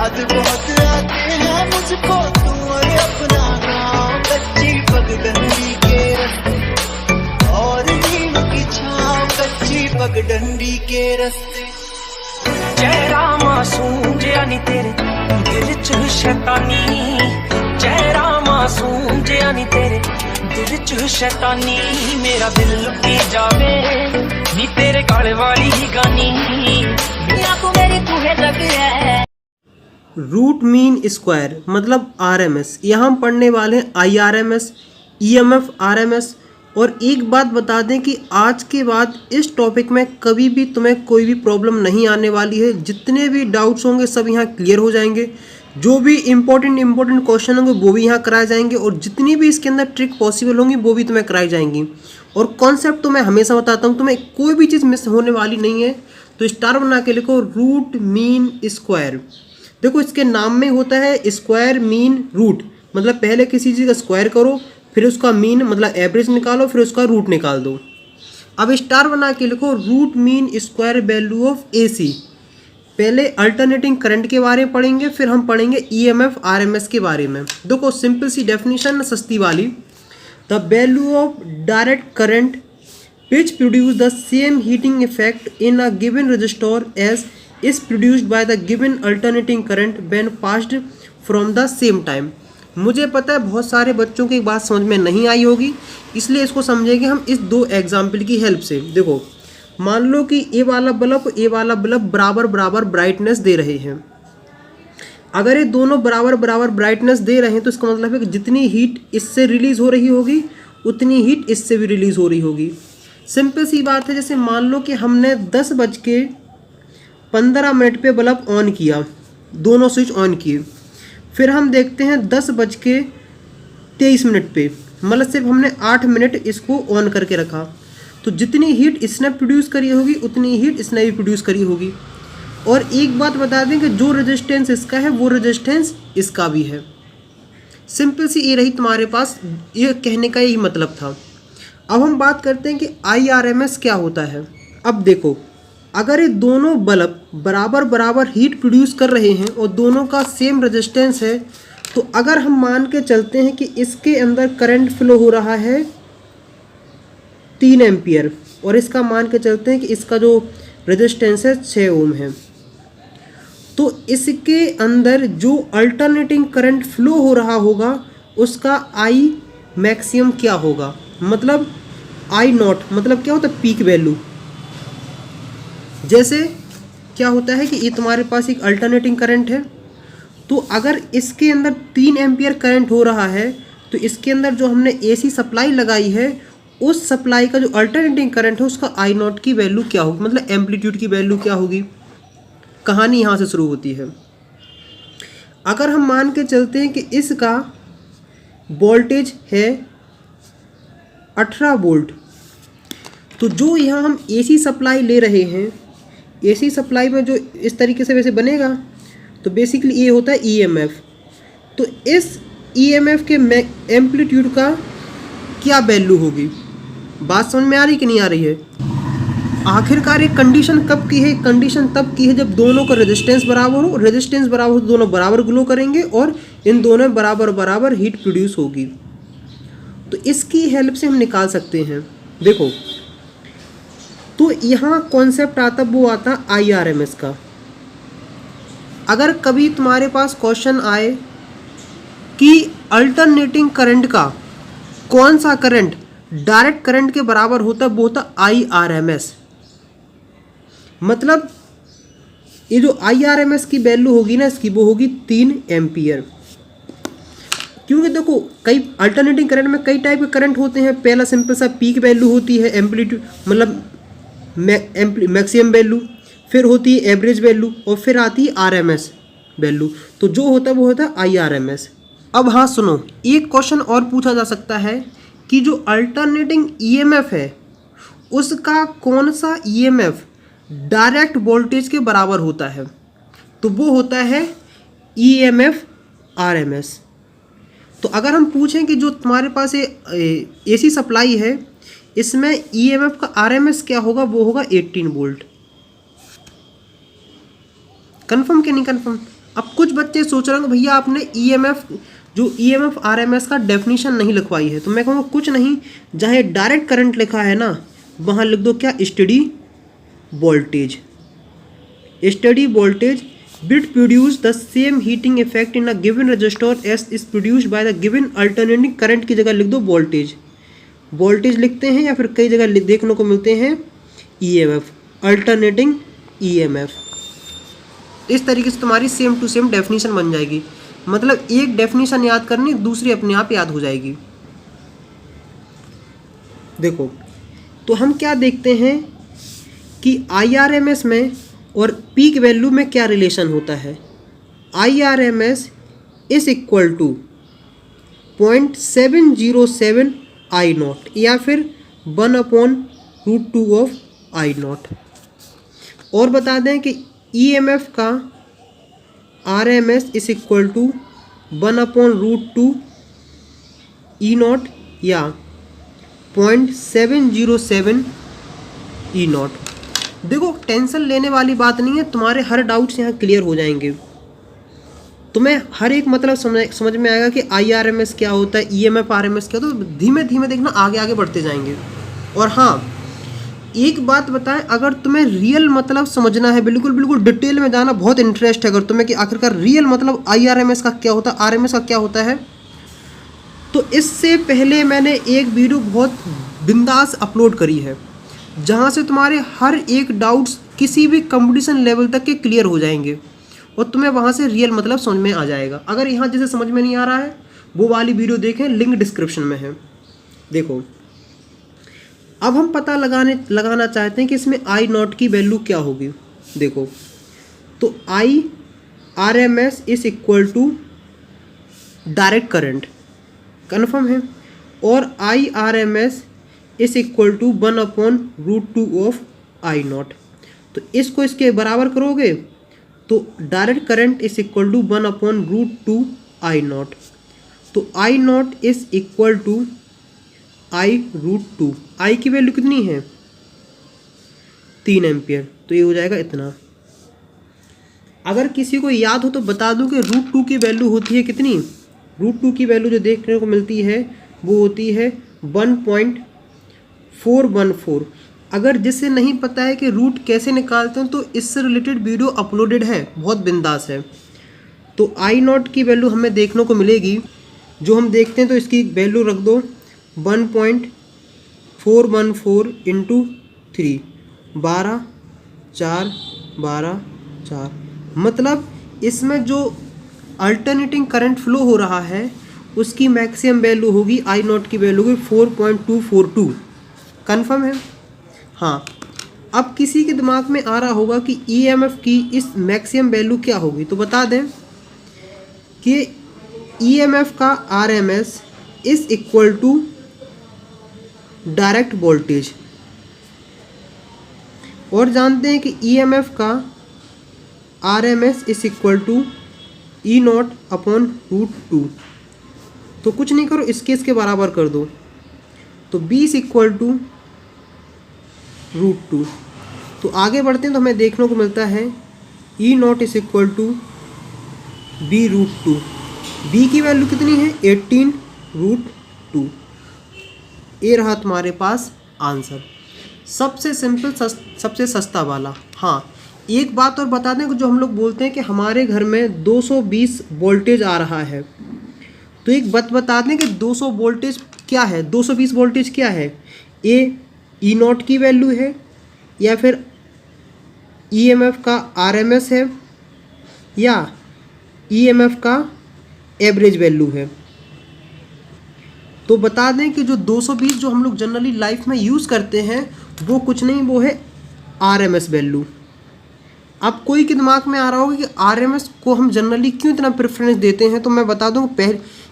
याद बहुत आते हैं मुझको तू और अपना गाँव, कच्ची पगडंडी के रास्ते और नीम की छाँव, कच्ची पगडंडी के रास्ते। चेहरा मासूम जिया नी तेरे दिल च शैतानी, चेहरा मासूम जिया नी तेरे दिल च शैतानी, मेरा दिल लुटी जावे नी तेरे गल वाली ही गानी, मियां तू मेरी तू है जग है। रूट मीन स्क्वायर मतलब आरएमएस। यहाँ हम पढ़ने वाले हैं आईआरएमएस, ईएमएफ, आरएमएस। और एक बात बता दें कि आज के बाद इस टॉपिक में कभी भी तुम्हें कोई भी प्रॉब्लम नहीं आने वाली है। जितने भी डाउट्स होंगे सब यहाँ क्लियर हो जाएंगे, जो भी इम्पोर्टेंट क्वेश्चन होंगे वो भी यहाँ कराए जाएंगे, और जितनी भी इसके अंदर ट्रिक पॉसिबल होंगी वो भी तुम्हें कराई जाएंगी। और कॉन्सेप्ट तो मैं हमेशा बताता हूँ, तुम्हें कोई भी चीज़ मिस होने वाली नहीं है। तो स्टार बना के लिखो रूट मीन स्क्वायर। देखो इसके नाम में होता है स्क्वायर मीन रूट, मतलब पहले किसी चीज़ का स्क्वायर करो, फिर उसका मीन मतलब एवरेज निकालो, फिर उसका रूट निकाल दो। अब स्टार बना के लिखो root mean square value of AC. पहले अल्टरनेटिंग करंट के बारे में पढ़ेंगे, फिर हम पढ़ेंगे ईएमएफ आरएमएस के बारे में। देखो सिंपल सी डेफिनेशन सस्ती वाली, the value of direct current which produce the same heating effect in a given resistor as is produced by the given alternating current when passed from the same time। मुझे पता है बहुत सारे बच्चों की बात समझ में नहीं आई होगी, इसलिए इसको समझेंगे हम इस दो एग्जाम्पल की हेल्प से। देखो मान लो कि ए वाला बल्ब बराबर बराबर ब्राइटनेस दे रहे हैं। अगर ये दोनों बराबर बराबर ब्राइटनेस दे रहे हैं तो इसका मतलब है कि जितनी हीट इससे रिलीज हो रही होगी उतनी हीट इससे भी रिलीज हो रही होगी। सिंपल सी बात है, जैसे मान लो कि हमने 10:15 पे बल्ब ऑन किया, दोनों स्विच ऑन किए, फिर हम देखते हैं 10:23 पे, मतलब सिर्फ हमने 8 मिनट इसको ऑन करके रखा, तो जितनी हीट इसने प्रोड्यूस करी होगी उतनी हीट इसने भी प्रोड्यूस करी होगी। और एक बात बता दें कि जो रेजिस्टेंस इसका है वो रेजिस्टेंस इसका भी है। सिंपल सी ये रही तुम्हारे पास, ये कहने का यही मतलब था। अब हम बात करते हैं कि आईआरएमएस क्या होता है। अब देखो अगर ये दोनों बल्ब बराबर बराबर हीट प्रोड्यूस कर रहे हैं और दोनों का सेम रेजिस्टेंस है, तो अगर हम मान के चलते हैं कि इसके अंदर करंट फ्लो हो रहा है 3 एम्पियर और इसका मान के चलते हैं कि इसका जो रेजिस्टेंस है 6 ओम है, तो इसके अंदर जो अल्टरनेटिंग करंट फ्लो हो रहा होगा उसका आई मैक्सिमम क्या होगा, मतलब आई नॉट मतलब क्या होता है पीक वैल्यू। जैसे क्या होता है कि ये तुम्हारे पास एक अल्टरनेटिंग करंट है, तो अगर इसके अंदर 3 एम्पियर करंट हो रहा है तो इसके अंदर जो हमने एसी सप्लाई लगाई है उस सप्लाई का जो अल्टरनेटिंग करंट है उसका आई नॉट की वैल्यू क्या होगी, मतलब एम्पलीट्यूड की वैल्यू क्या होगी। कहानी यहाँ से शुरू होती है। अगर हम मान के चलते हैं कि इसका वोल्टेज है 18 वोल्ट, तो जो यहाँ हम एसी सप्लाई ले रहे हैं, एसी सप्लाई में जो इस तरीके से वैसे बनेगा, तो बेसिकली ये होता है ईएमएफ। तो इस ईएमएफ के एम्पलीट्यूड का क्या वैल्यू होगी, बात समझ में आ रही कि नहीं आ रही है। आखिरकार ये कंडीशन कब की है, कंडीशन तब की है जब दोनों का रेजिस्टेंस बराबर हो। रेजिस्टेंस बराबर हो तो दोनों बराबर ग्लो करेंगे और इन दोनों में बराबर बराबर हीट प्रोड्यूस होगी। तो इसकी हेल्प से हम निकाल सकते हैं। देखो तो यहाँ कॉन्सेप्ट आता वो आता आईआरएमएस का। अगर कभी तुम्हारे पास क्वेश्चन आए कि अल्टरनेटिंग करंट का कौन सा करंट डायरेक्ट करंट के बराबर होता है, वो होता आईआरएमएस। मतलब ये जो आईआरएमएस की वैल्यू होगी ना इसकी, वो होगी 3 एम्पियर। क्योंकि देखो कई अल्टरनेटिंग करंट में कई टाइप के करंट होते हैं। पहला सिंपल सा पीक वैल्यू होती है, एम्पलीट्यूड मतलब मैक्सिमम वैल्यू, फिर होती है एवरेज वैल्यू और फिर आती है आरएमएस वैल्यू। तो जो होता है वो होता है आईआरएमएस। अब हाँ सुनो, एक क्वेश्चन और पूछा जा सकता है कि जो अल्टरनेटिंग ईएमएफ है उसका कौन सा ईएमएफ डायरेक्ट वोल्टेज के बराबर होता है, तो वो होता है ईएमएफ आरएमएस। तो अगर हम पूछें कि जो तुम्हारे पास एसी सप्लाई है इसमें ईएमएफ का आरएमएस क्या होगा, वो होगा 18 वोल्ट। कंफर्म कि नहीं कंफर्म? अब कुछ बच्चे सोच रहे होंगे भैया आपने ईएमएफ जो ईएमएफ आरएमएस का डेफिनेशन नहीं लिखवाई है, तो मैं कहूँगा कुछ नहीं, जहाँ डायरेक्ट करंट लिखा है ना वहाँ लिख दो क्या, study voltage. Study voltage will produce the same heating effect in a given register S is produced by the given alternating current की जगह लिख दो वोल्टेज। वोल्टेज लिखते हैं या फिर कई जगह देखने को मिलते हैं ईएमएफ, अल्टरनेटिंग ईएमएफ। इस तरीके से तुम्हारी सेम टू सेम डेफिनेशन बन जाएगी, मतलब एक डेफिनेशन याद करनी दूसरी अपने आप याद हो जाएगी। देखो तो हम क्या देखते हैं कि आईआरएमएस में और पीक वैल्यू में क्या रिलेशन होता है। IRMS is equal to 0.707 I nought या फिर 1/√2 ऑफ आई नॉट। और बता दें कि ईएमएफ का RMS is equal to 1/√2 E nought या 0.707 ई नॉट। देखो टेंशन लेने वाली बात नहीं है, तुम्हारे हर डाउट्स यहाँ क्लियर हो जाएंगे। तुम्हें हर एक मतलब समझ में आएगा कि आईआरएमएस क्या होता है, ईएमएफ आरएमएस क्या होता है, तो धीमे धीमे देखना आगे आगे बढ़ते जाएंगे। और हाँ एक बात बताएं, अगर तुम्हें रियल मतलब समझना है, बिल्कुल बिल्कुल डिटेल में जाना बहुत इंटरेस्ट है अगर तुम्हें कि आखिरकार रियल मतलब आईआरएमएस का क्या होता है, आरएमएस का क्या होता है, तो इससे पहले मैंने एक वीडियो बहुत बिंदास अपलोड करी है जहां से तुम्हारे हर एक डाउट्स किसी भी कंपटीशन लेवल तक के क्लियर हो जाएंगे और तुम्हें वहां से रियल मतलब समझ में आ जाएगा। अगर यहाँ जैसे समझ में नहीं आ रहा है वो वाली वीडियो देखें, लिंक डिस्क्रिप्शन में है। देखो अब हम पता लगाना चाहते हैं कि इसमें आई नॉट की वैल्यू क्या होगी। देखो तो I RMS is equal to direct current, confirm है, और I RMS is equal to 1/√2 of I naught. तो इसको इसके बराबर करोगे तो direct current is equal to 1/√2 I naught. तो I naught is equal to I√2। I की वैल्यू कितनी है 3 एम्पियर, तो ये हो जाएगा इतना। अगर किसी को याद हो तो बता दूं कि √2 की वैल्यू होती है कितनी। √2 की वैल्यू जो देखने को मिलती है वो होती है 1.414। अगर जिसे नहीं पता है कि रूट कैसे निकालते हैं तो इससे रिलेटेड वीडियो अपलोडेड है, बहुत बिंदास है। तो आई नॉट की वैल्यू हमें देखने को मिलेगी, जो हम देखते हैं तो इसकी वैल्यू रख दो 1.414 इंटू 3, 12 4 12 4, मतलब इसमें जो अल्टरनेटिंग करंट फ्लो हो रहा है उसकी मैक्सिमम वैल्यू होगी, आई नॉट की वैल्यू होगी 4.242। कन्फर्म है। हाँ अब किसी के दिमाग में आ रहा होगा कि ईएमएफ की इस मैक्सिमम वैल्यू क्या होगी, तो बता दें कि ईएमएफ का RMS is equal to direct voltage, और जानते हैं कि ईएमएफ का RMS is equal to E nought upon √2। तो कुछ नहीं करो, इसके बराबर कर दो, तो बी इज इक्वल टू √2। तो आगे बढ़ते हैं तो हमें देखने को मिलता है E naught is equal to b√2। B की वैल्यू कितनी है 18√2। ये रहा तुम्हारे पास आंसर, सबसे सिंपल सबसे सस्ता वाला। हाँ एक बात और बता दें कि जो हम लोग बोलते हैं कि हमारे घर में 220 वोल्टेज आ रहा है, तो एक बात बता दें कि 200 वोल्टेज क्या है, 220 वोल्टेज क्या है, ए ई नॉट की वैल्यू है या फिर ईएमएफ का आरएमएस है या ईएमएफ का एवरेज वैल्यू है। तो बता दें कि जो 220 जो हम लोग जनरली लाइफ में यूज़ करते हैं वो कुछ नहीं, वो है आरएमएस वैल्यू। अब कोई के दिमाग में आ रहा होगा कि आरएमएस को हम जनरली क्यों इतना प्रेफरेंस देते हैं, तो मैं बता दूं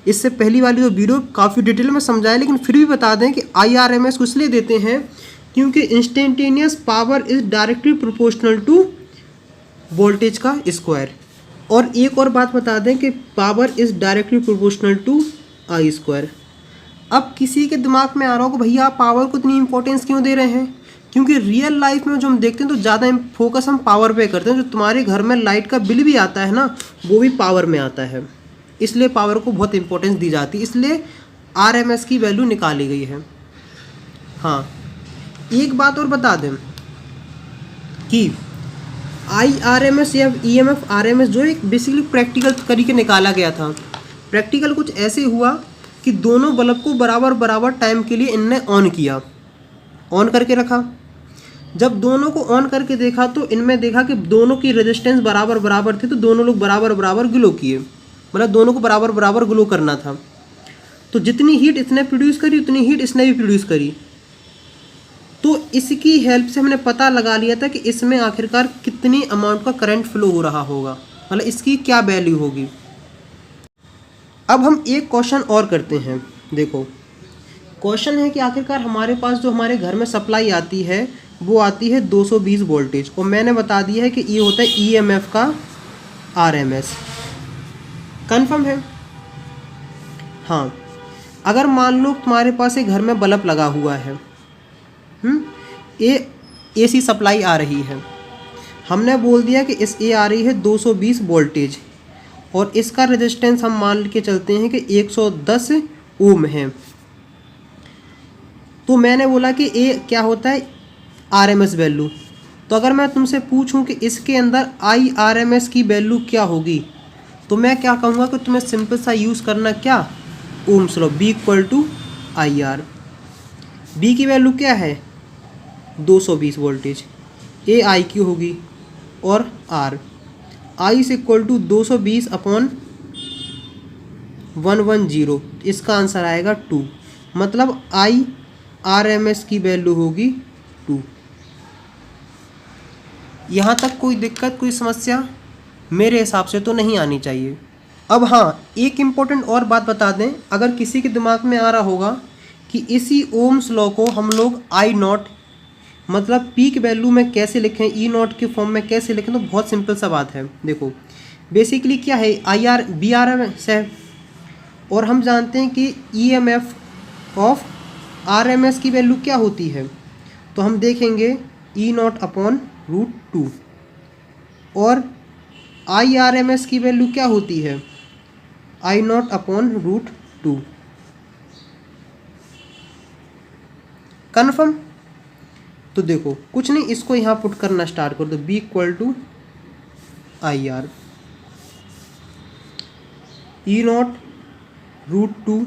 इससे पहली वाली जो वीडियो काफ़ी डिटेल में समझाया, लेकिन फिर भी बता दें कि आईआरएमएस को इसलिए देते हैं क्योंकि instantaneous power is directly proportional to voltage का स्क्वायर। और एक और बात बता दें कि power is directly proportional to I square. अब किसी के दिमाग में आ रहा हो कि भैया आप पावर को इतनी इंपॉर्टेंस क्यों दे रहे हैं, क्योंकि रियल लाइफ में जो हम देखते हैं तो ज़्यादा फोकस हम पावर पे करते हैं। जो तुम्हारे घर में लाइट का बिल भी आता है ना, वो भी पावर में आता है, इसलिए पावर को बहुत इंपॉर्टेंस दी जाती है, इसलिए RMS की वैल्यू निकाली गई है। हाँ, एक बात और बता दें कि IRMS या EMF RMS जो एक बेसिकली प्रैक्टिकल तरीके निकाला गया था। प्रैक्टिकल कुछ ऐसे हुआ कि दोनों बल्ब को बराबर बराबर टाइम के लिए इनने ऑन किया, ऑन करके रखा। जब दोनों को ऑन करके देखा तो इनमें देखा कि दोनों की रेजिस्टेंस बराबर बराबर थी, तो दोनों लोग बराबर बराबर ग्लो किए, मतलब दोनों को बराबर बराबर ग्लो करना था। तो जितनी हीट इसने प्रोड्यूस करी उतनी हीट इसने भी प्रोड्यूस करी। तो इसकी हेल्प से हमने पता लगा लिया था कि इसमें आखिरकार कितनी अमाउंट का करंट फ्लो हो रहा होगा, मतलब इसकी क्या वैल्यू होगी। अब हम एक क्वेश्चन और करते हैं। देखो, क्वेश्चन है कि आखिरकार हमारे पास जो हमारे घर में सप्लाई आती है वो आती है 220 वोल्टेज, और मैंने बता दिया है कि ये होता है EMF का RMS। कंफर्म है? हाँ, अगर मान लो तुम्हारे पास एक घर में बल्ब लगा हुआ है, AC सप्लाई आ रही है, हमने बोल दिया कि इस A आ रही है 220 वोल्टेज, और इसका रेजिस्टेंस हम मान के चलते हैं कि 110 ओम है। तो मैंने बोला कि A क्या होता है RMS वैल्यू। तो अगर मैं तुमसे पूछूं कि इसके अंदर IRMS की वैल्यू क्या होगी, तो मैं क्या कहूँगा कि तुम्हें सिंपल सा यूज़ करना क्या, Ohm's law, B = IR। B की वैल्यू क्या है 220 वोल्टेज, A I की होगी, और R I = 220/110। इसका आंसर आएगा 2, मतलब IRMS की वैल्यू होगी 2। यहाँ तक कोई दिक्कत, कोई समस्या मेरे हिसाब से तो नहीं आनी चाहिए। अब हाँ, एक इम्पोर्टेंट और बात बता दें, अगर किसी के दिमाग में आ रहा होगा कि इसी ओम्स लॉ को हम लोग I0 मतलब पीक वैल्यू में कैसे लिखें, E0 के फॉर्म में कैसे लिखें, तो बहुत सिंपल सा बात है। देखो, बेसिकली क्या है, BRMS है, और हम जानते हैं कि EMF ऑफ RMS की वैल्यू क्या होती है, तो हम देखेंगे E0/√2, और IRMS की वैल्यू क्या होती है, I0/√2। कन्फर्म? तो देखो, कुछ नहीं, इसको यहाँ पुट करना स्टार्ट कर दो। B = IR, E0/√2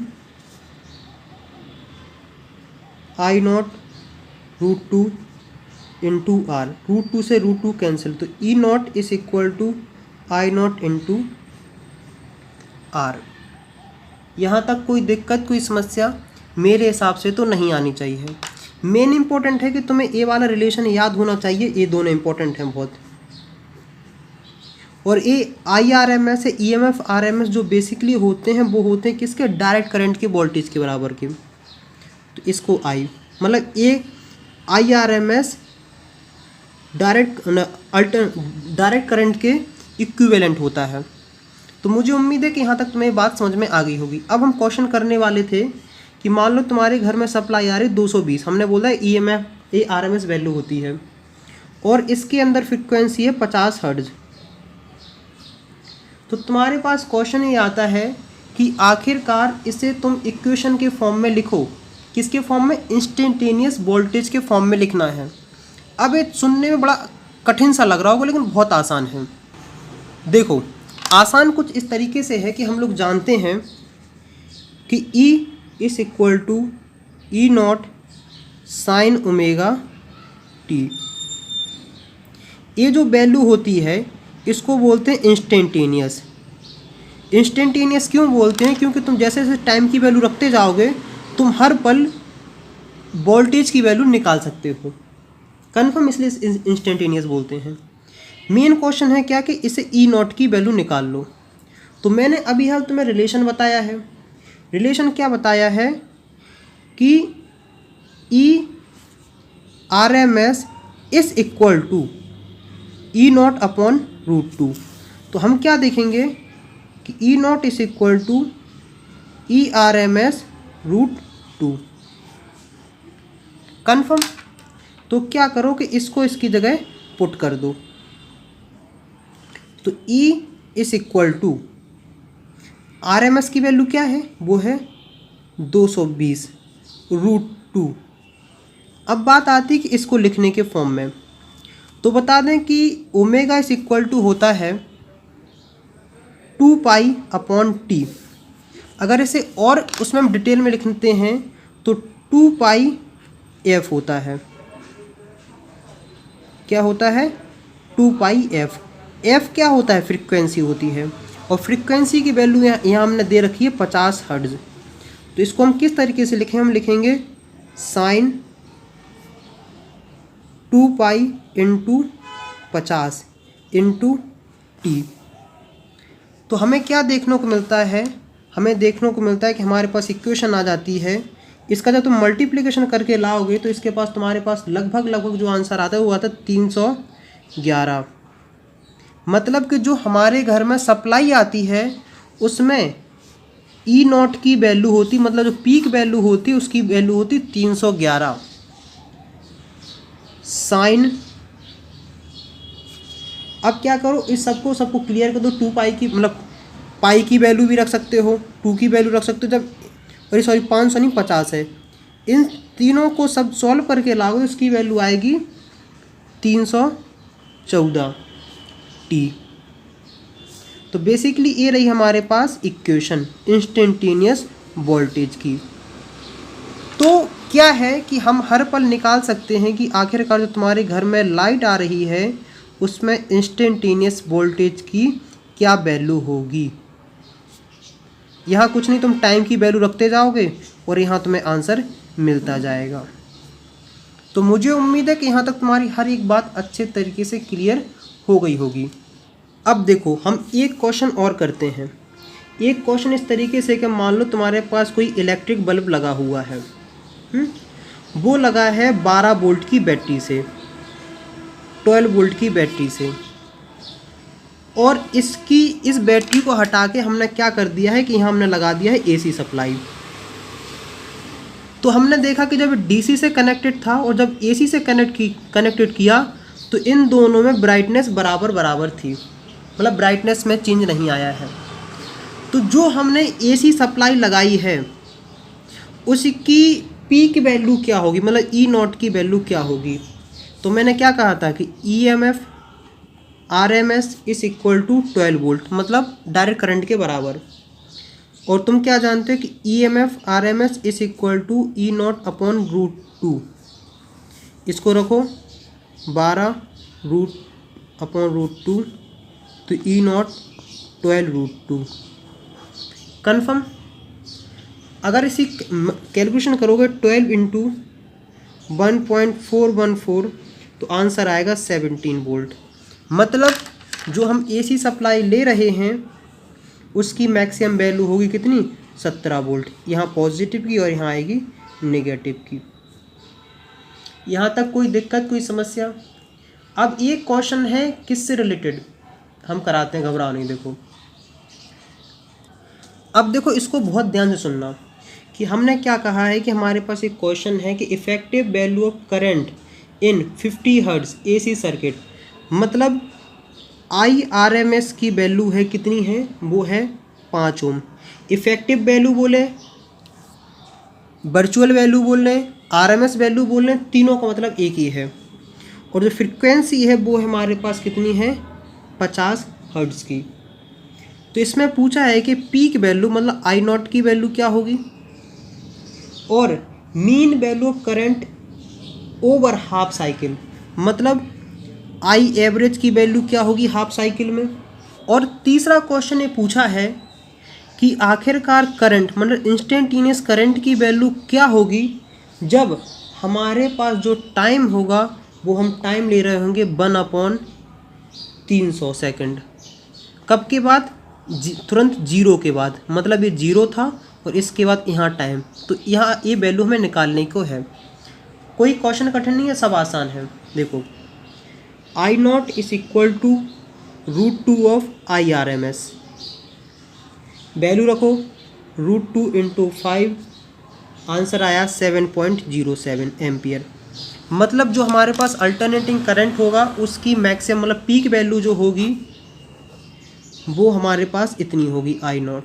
I0/√2 into R, √2 से √2 कैंसिल, तो E0 = I0 R। यहाँ तक कोई दिक्कत, कोई समस्या मेरे हिसाब से तो नहीं आनी चाहिए। मेन इंपॉर्टेंट है कि तुम्हें ये वाला रिलेशन याद होना चाहिए, ये दोनों इंपॉर्टेंट हैं बहुत। और ये IRMS है, EMF RMS जो बेसिकली होते हैं वो होते हैं किसके, डायरेक्ट करंट के वोल्टेज के बराबर के। तो इसको I मतलब ये IRMS डायरेक्ट करंट के इक्विवेलेंट होता है। तो मुझे उम्मीद है कि यहाँ तक तुम्हें बात समझ में आ गई होगी। अब हम क्वेश्चन करने वाले थे कि मान लो तुम्हारे घर में सप्लाई आ रही 220, हमने बोला है EMF RMS वैल्यू होती है, और इसके अंदर फ्रिक्वेंसी है 50 हर्ट्ज। तो तुम्हारे पास क्वेश्चन ये आता है कि आखिरकार इसे तुम इक्वेशन के फॉर्म में लिखो, किसके फॉर्म में, इंस्टेंटेनियस वोल्टेज के फॉर्म में लिखना है। अब ये सुनने में बड़ा कठिन सा लग रहा होगा, लेकिन बहुत आसान है। देखो, आसान कुछ इस तरीके से है कि हम लोग जानते हैं कि E = E0 sin ωt। ये जो वैल्यू होती है इसको बोलते हैं इंस्टेंटेनियस। इंस्टेंटेनियस क्यों बोलते हैं, क्योंकि तुम जैसे जैसे टाइम की वैल्यू रखते जाओगे तुम हर पल वोल्टेज की वैल्यू निकाल सकते हो। कन्फर्म, इसलिए इंस्टेंटेनियस बोलते हैं। मेन क्वेश्चन है क्या कि इसे E0 की वैल्यू निकाल लो। तो मैंने अभी हाल तुम्हें रिलेशन बताया है। रिलेशन क्या बताया है कि ERMS = E0/√2। तो हम क्या देखेंगे कि E0 = ERMS√2। कन्फर्म। तो क्या करो कि इसको इसकी जगह पुट कर दो। तो E is equal to RMS की वैल्यू क्या है, वो है 220√2। अब बात आती है कि इसको लिखने के फॉर्म में, तो बता दें कि ओमेगा इज इक्वल टू होता है 2π/T। अगर इसे और उसमें हम डिटेल में लिखते हैं तो 2πf होता है। क्या होता है, 2πf। f क्या होता है, फ्रीक्वेंसी होती है, और फ्रीक्वेंसी की वैल्यू यहाँ हमने दे रखी है 50 हर्ट्ज। तो इसको हम किस तरीके से लिखें, हम लिखेंगे sin 2π × 50 × t। तो हमें क्या देखने को मिलता है, हमें देखने को मिलता है कि हमारे पास इक्वेशन आ जाती है। इसका जब तुम मल्टीप्लिकेशन करके लाओगे तो इसके पास तुम्हारे पास लगभग जो आंसर आता है वो आता है 311। मतलब कि जो हमारे घर में सप्लाई आती है उसमें E0 की वैल्यू होती, मतलब जो पीक वैल्यू होती उसकी वैल्यू होती 311 साइन। अब क्या करो, इस सबको क्लियर कर दो। 2π की मतलब पाई की वैल्यू भी रख सकते हो, 2 की वैल्यू रख सकते हो, जब सॉरी 500 नहीं 50 है। इन तीनों को सब सॉल्व करके लाओगे उसकी वैल्यू आएगी 314 T। तो बेसिकली ये रही हमारे पास इक्वेशन इंस्टेंटेनियस वोल्टेज की। तो क्या है कि हम हर पल निकाल सकते हैं कि आखिरकार जो तुम्हारे घर में लाइट आ रही है उसमें इंस्टेंटेनियस वोल्टेज की क्या वैल्यू होगी। यहाँ कुछ नहीं, तुम टाइम की वैल्यू रखते जाओगे और यहाँ तुम्हें आंसर मिलता जाएगा। तो मुझे उम्मीद है कि यहाँ तक तुम्हारी हर एक बात अच्छे तरीके से क्लियर हो गई होगी। अब देखो हम एक क्वेश्चन और करते हैं। एक क्वेश्चन इस तरीके से कि मान लो तुम्हारे पास कोई इलेक्ट्रिक बल्ब लगा हुआ है, वो लगा है 12 वोल्ट की बैटरी से, 12 वोल्ट की बैटरी से, और इस बैटरी को हटा के हमने क्या कर दिया है कि यहाँ हमने लगा दिया है AC सप्लाई। तो हमने देखा कि जब DC से कनेक्टेड था और जब AC से कनेक्टेड किया तो इन दोनों में ब्राइटनेस बराबर थी, मतलब ब्राइटनेस में चेंज नहीं आया है। तो जो हमने AC सप्लाई लगाई है उसकी पीक वैल्यू क्या होगी, मतलब E0 की वैल्यू क्या होगी। तो मैंने क्या कहा था कि EMF RMS is equal to 12 volt, मतलब डायरेक्ट करंट के बराबर। और तुम क्या जानते हो कि EMF RMS is equal to E0/√2। इसको रखो 12√2, तो E0 12√2 कन्फर्म। अगर इसी कैलकुलेशन करोगे 12 × 1.414 तो आंसर आएगा 17 वोल्ट। मतलब जो हम AC सप्लाई ले रहे हैं उसकी मैक्सिमम वैल्यू होगी कितनी, 17 वोल्ट। यहाँ पॉजिटिव की और यहाँ आएगी नेगेटिव की। यहाँ तक कोई दिक्कत, कोई समस्या। अब एक क्वेश्चन है किससे रिलेटेड, हम कराते हैं, घबराओ नहीं। देखो अब देखो इसको बहुत ध्यान से सुनना कि हमने क्या कहा है कि हमारे पास एक क्वेश्चन है कि effective value of current in 50 hertz AC circuit, मतलब IRMS की वैल्यू है कितनी है, वो है 5 ओम। इफेक्टिव वैल्यू बोले, वर्चुअल वैल्यू बोल रहे, RMS वैल्यू बोल रहे, तीनों का मतलब एक ही है। और जो फ्रीक्वेंसी है वो हमारे पास कितनी है, 50 हर्ट्ज की। तो इसमें पूछा है कि पीक वैल्यू मतलब I0 की वैल्यू क्या होगी और mean value of current over half cycle, मतलब I एवरेज की वैल्यू क्या होगी हाफ साइकिल में। और तीसरा क्वेश्चन ये पूछा है कि आखिरकार करंट मतलब इंस्टेंटेनियस करंट की वैल्यू क्या होगी जब हमारे पास जो टाइम होगा वो हम टाइम ले रहे होंगे 1/300 सेकंड। कब के बाद, तुरंत जीरो के बाद, मतलब ये जीरो था और इसके बाद यहाँ टाइम। तो यहाँ ये वैल्यू हमें निकालने को है। कोई क्वेश्चन कठिन नहीं है, सब आसान है। देखो I0 is equal to √2 of IRMS, value रखो √2 × 5, आंसर आया 7.07 एम्पियर। मतलब जो हमारे पास अल्टरनेटिंग करंट होगा उसकी मैक्सिमम मतलब पीक वैल्यू जो होगी वो हमारे पास इतनी होगी आई नॉट।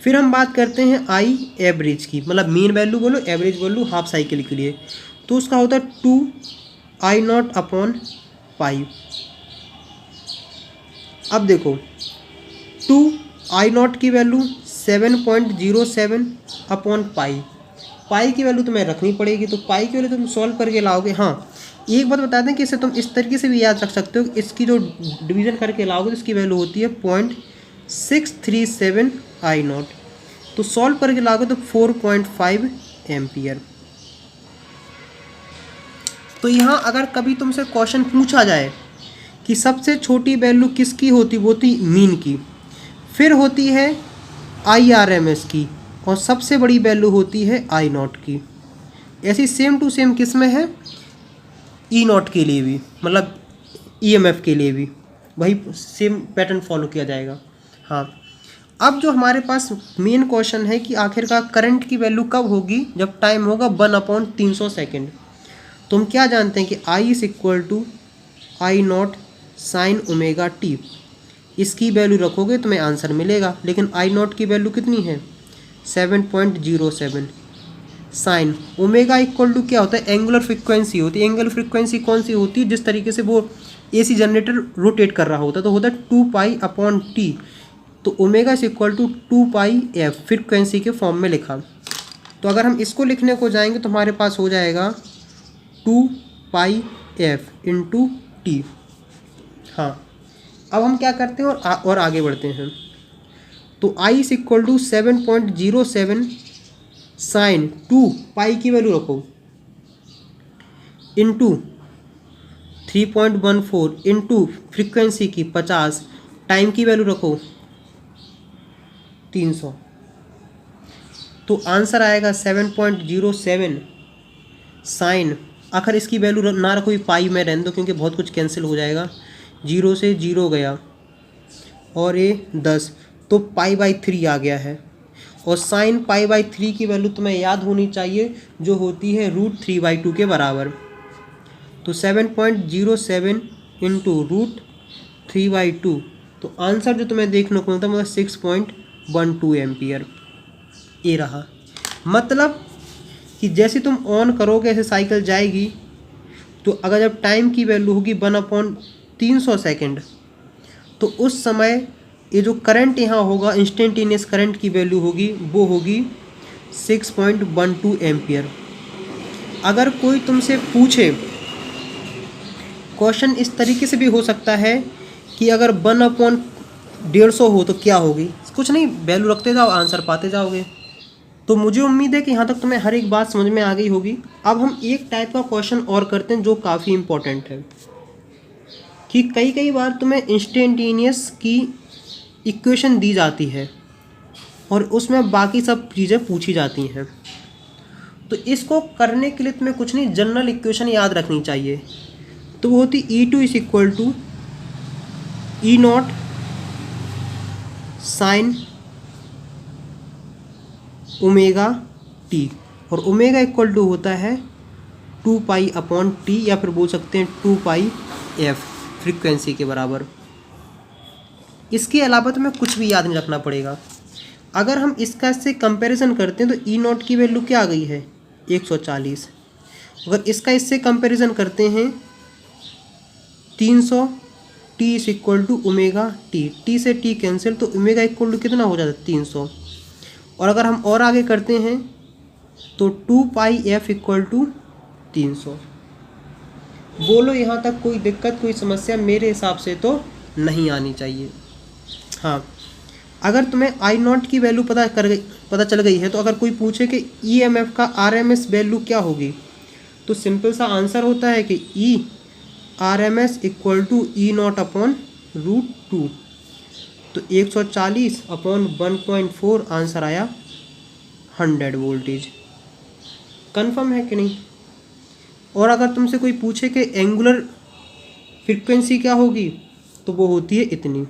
फिर हम बात करते हैं आई एवरेज की, मतलब मीन वैल्यू बोलो एवरेज बोलो हाफ साइकिल के लिए, तो उसका होता है 2 आई नॉट अपॉन पाई। अब देखो 2 आई नॉट की वैल्यू 7.07 अपॉन पाई, पाई की वैल्यू तुम्हें रखनी पड़ेगी, तो पाई की वैल्यू तुम सॉल्व करके लाओगे। हाँ एक बात बता दें कि इसे तुम इस तरीके से भी याद रख सकते हो, इसकी जो डिवीज़न करके लाओगे तो इसकी वैल्यू होती है 0.637 आई नॉट, तो सॉल्व करके लाओगे तो 4.5 एम्पियर। तो यहाँ अगर कभी तुमसे क्वेश्चन पूछा जाए कि सबसे छोटी वैल्यू किसकी होती, वो होती मीन की, फिर होती है IRMS की, और सबसे बड़ी वैल्यू होती है आई नॉट की। ऐसी सेम टू सेम किस में है, ई नॉट के लिए भी, मतलब EMF के लिए भी वही सेम पैटर्न फॉलो किया जाएगा। हाँ अब जो हमारे पास मेन क्वेश्चन है कि आखिरकार करंट की वैल्यू कब होगी, जब टाइम होगा 1/300 सेकेंड। तो हम क्या जानते हैं कि I is equal to I nought sine omega T, इसकी वैल्यू रखोगे तुम्हें आंसर मिलेगा, लेकिन आई नॉट की वैल्यू कितनी है 7.07 साइन ओमेगा इक्वल टू क्या होता है, एंगुलर फ्रीक्वेंसी होती है। एंगुलर फ्रीक्वेंसी कौन सी होती है, जिस तरीके से वो AC जनरेटर रोटेट कर रहा होता है, तो होता है 2 पाई अपॉन टी, तो omega is equal to 2 pi F frequency के फॉर्म में लिखा। तो अगर हम इसको लिखने को जाएंगे तो हमारे पास हो जाएगा 2 पाई एफ इंटू टी। हाँ अब हम क्या करते हैं और आगे बढ़ते हैं। तो I is equal to 7.07 sine 2 pi की वैल्यू रखो इंटू 3.14 इंटू फ्रीक्वेंसी की 50, टाइम की वैल्यू रखो 300, तो आंसर आएगा 7.07 साइन। आखिर इसकी वैल्यू ना रखो, पाई में रहने दो क्योंकि बहुत कुछ कैंसिल हो जाएगा, 0 से 0 गया और ये 10, तो π/3 आ गया है। और साइन π/3 की वैल्यू तुम्हें याद होनी चाहिए जो होती है √3/2 के बराबर। तो 7.07 इंटू √3/2, तो आंसर जो तुम्हें देखने को मिलता है मतलब 6.12 एम्पियर ये रहा। मतलब कि जैसे तुम ऑन करोगे ऐसे साइकिल जाएगी, तो अगर जब टाइम की वैल्यू होगी 1/300 सेकेंड, तो उस समय ये जो करंट यहाँ होगा इंस्टेंटेनियस करंट की वैल्यू होगी वो होगी 6.12 एम्पियर। अगर कोई तुमसे पूछे, क्वेश्चन इस तरीके से भी हो सकता है कि अगर 1/150 हो तो क्या होगी, कुछ नहीं वैल्यू रखते जाओ आंसर पाते जाओगे। तो मुझे उम्मीद है कि यहाँ तक तुम्हें हर एक बात समझ में आ गई होगी। अब हम एक टाइप का क्वेश्चन और करते हैं जो काफ़ी इम्पोर्टेंट है कि कई बार तुम्हें इंस्टेंटेनियस की इक्वेशन दी जाती है और उसमें बाकी सब चीज़ें पूछी जाती हैं। तो इसको करने के लिए तुम्हें कुछ नहीं, जनरल इक्वेशन याद रखनी चाहिए। तो वो होती E2 is equal to E nought sine omega T, और ओमेगा इक्वल टू होता है 2 पाई अपॉन टी, या फिर बोल सकते हैं 2 पाई एफ फ्रीक्वेंसी के बराबर। इसके अलावा तो मैं कुछ भी याद नहीं रखना पड़ेगा। अगर हम इसका इससे कंपैरिजन करते हैं तो ई नॉट की वैल्यू क्या आ गई है 140। अगर इसका इससे कंपैरिजन करते हैं 300, T is equal to omega T, T से टी कैंसिल, तो ओमेगा इक्वल टू कितना हो जाता है 300। और अगर हम और आगे करते हैं तो 2 पाई एफ इक्वल टू 300। बोलो यहाँ तक कोई दिक्कत कोई समस्या मेरे हिसाब से तो नहीं आनी चाहिए। हाँ अगर तुम्हें आई नॉट की वैल्यू पता चल गई है, तो अगर कोई पूछे कि EMF का RMS वैल्यू क्या होगी, तो सिंपल सा आंसर होता है कि RMS equal to E nought upon √2, तो 140 अपॉन 1.4 आंसर आया 100 वोल्टेज। कन्फर्म है कि नहीं। और अगर तुमसे कोई पूछे कि एंगुलर फ्रीक्वेंसी क्या होगी, तो वो होती है इतनी।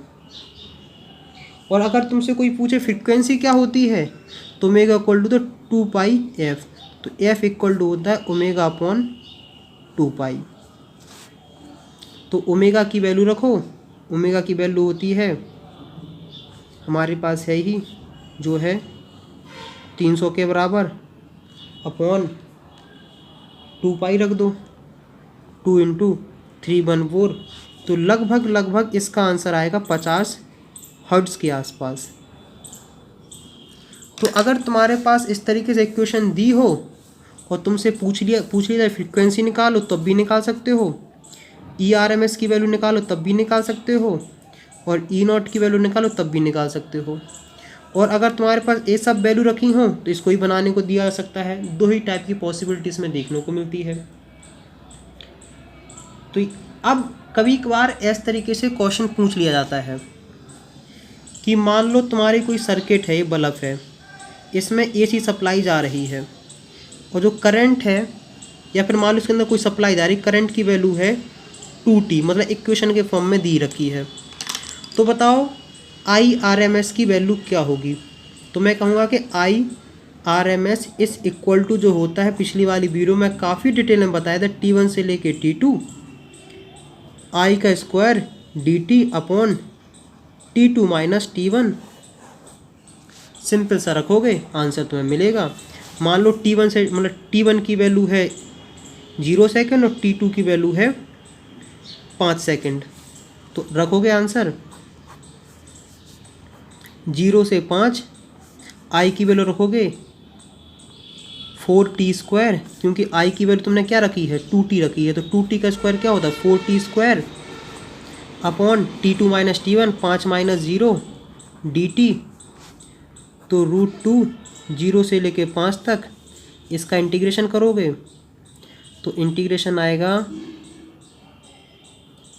और अगर तुमसे कोई पूछे फ्रीक्वेंसी क्या होती है, तो omega equal to 2 pi F, तो एफ इक्वल टू होता है ओमेगा अपॉन 2 पाई। तो ओमेगा की वैल्यू रखो, ओमेगा की वैल्यू होती है हमारे पास है ही जो है 300 के बराबर अपॉन 2 पाई रख दो, 2 इंटू 314। तो लगभग इसका आंसर आएगा 50 हर्ट्ज़ के आसपास। तो अगर तुम्हारे पास इस तरीके से इक्वेशन दी हो और तुमसे पूछ लिया जाए फ्रीक्वेंसी निकालो तब भी निकाल सकते हो, ERMS की वैल्यू निकालो तब भी निकाल सकते हो, और E0 की वैल्यू निकालो तब भी निकाल सकते हो। और अगर तुम्हारे पास ये सब वैल्यू रखी हो तो इसको ही बनाने को दिया जा सकता है। 2 ही टाइप की पॉसिबिलिटीज़ में देखने को मिलती है। तो अब कभी कभार इस तरीके से क्वेश्चन पूछ लिया जाता है कि मान लो तुम्हारी कोई सर्किट है, ये बल्ब है, इसमें AC सप्लाई जा रही है और जो करंट है, या फिर मान लो इसके अंदर कोई सप्लाई जा रही, करंट की वैल्यू है 2T, मतलब इक्वेशन के फॉर्म में दी रखी है। तो बताओ IRMS की वैल्यू क्या होगी। तो मैं कहूँगा कि IRMS इस इक्वल टू जो होता है, पिछली वाली वीडियो में काफ़ी डिटेल में बताया था, T1 से लेके T2 I का square DT upon T2 minus T1। Simple सा रखोगे आंसर तुम्हें मिलेगा। मान लो T1 से मतलब T1 की वैल्यू है 0 सेकेंड और T2 की वैल्यू है 5 सेकेंड। तो रखोगे आंसर 0 से 5, I की वैल्यू रखोगे 4T स्क्वायर, क्योंकि I की वैल्यू तुमने क्या रखी है 2T रखी है, तो 2T का स्क्वायर क्या होता है 4T square upon T2 minus T1, 5 minus 0 DT। तो √2 0 से लेके 5 तक इसका इंटीग्रेशन करोगे तो इंटीग्रेशन आएगा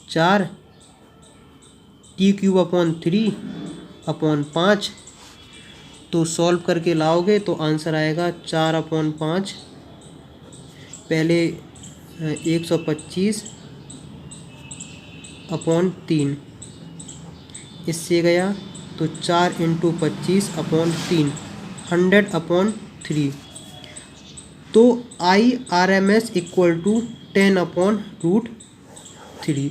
4 T³ अपॉन 3 अपॉन 5। तो सॉल्व करके लाओगे तो आंसर आएगा 4 अपॉन 5, पहले 125 अपॉन 3, इससे गया तो 4 इंटू 25 अपॉन 3, 100 अपॉन 3। तो IRMS इक्वल टू 10 अपॉन √3।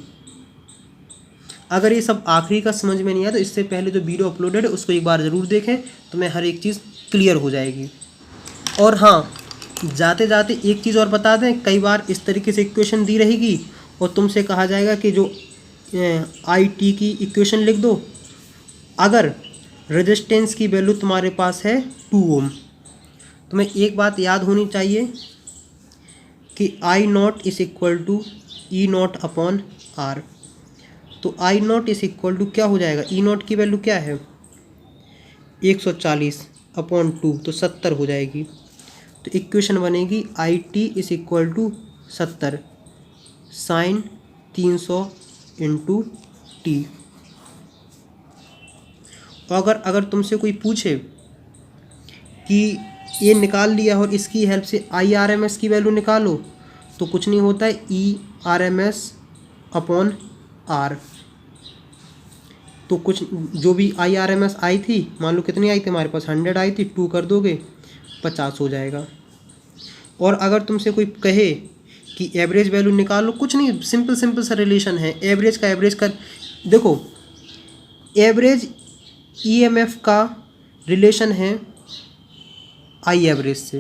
अगर ये सब आखिरी का समझ में नहीं आया तो इससे पहले जो वीडियो अपलोडेड है उसको एक बार ज़रूर देखें, तो मैं हर एक चीज़ क्लियर हो जाएगी। और हाँ, जाते जाते एक चीज़ और बता दें, कई बार इस तरीके से इक्वेशन दी रहेगी और तुमसे कहा जाएगा कि जो IT की इक्वेशन लिख दो। अगर रेजिस्टेंस की वैल्यू तुम्हारे पास है 2 ओम, तुम्हें एक बात याद होनी चाहिए कि I0 is equal to E0 upon R। तो I0 इज इक्वल टू क्या हो जाएगा, E0 की वैल्यू क्या है 140 अपॉन 2, तो 70 हो जाएगी। तो इक्वेशन बनेगी IT is equal to 70 sine 300 into T। और अगर तुमसे कोई पूछे कि ये निकाल लिया और इसकी हेल्प से IRMS की वैल्यू निकालो, तो कुछ नहीं होता है ERMS अपॉन R। तो कुछ जो भी IRMS आई थी, मान लो कितनी आई थी हमारे पास 100 आई थी, 2 कर दोगे 50 हो जाएगा। और अगर तुमसे कोई कहे कि एवरेज वैल्यू निकालो, कुछ नहीं, सिंपल सा रिलेशन है, एवरेज का एवरेज कर देखो, एवरेज EMF का रिलेशन है I एवरेज से।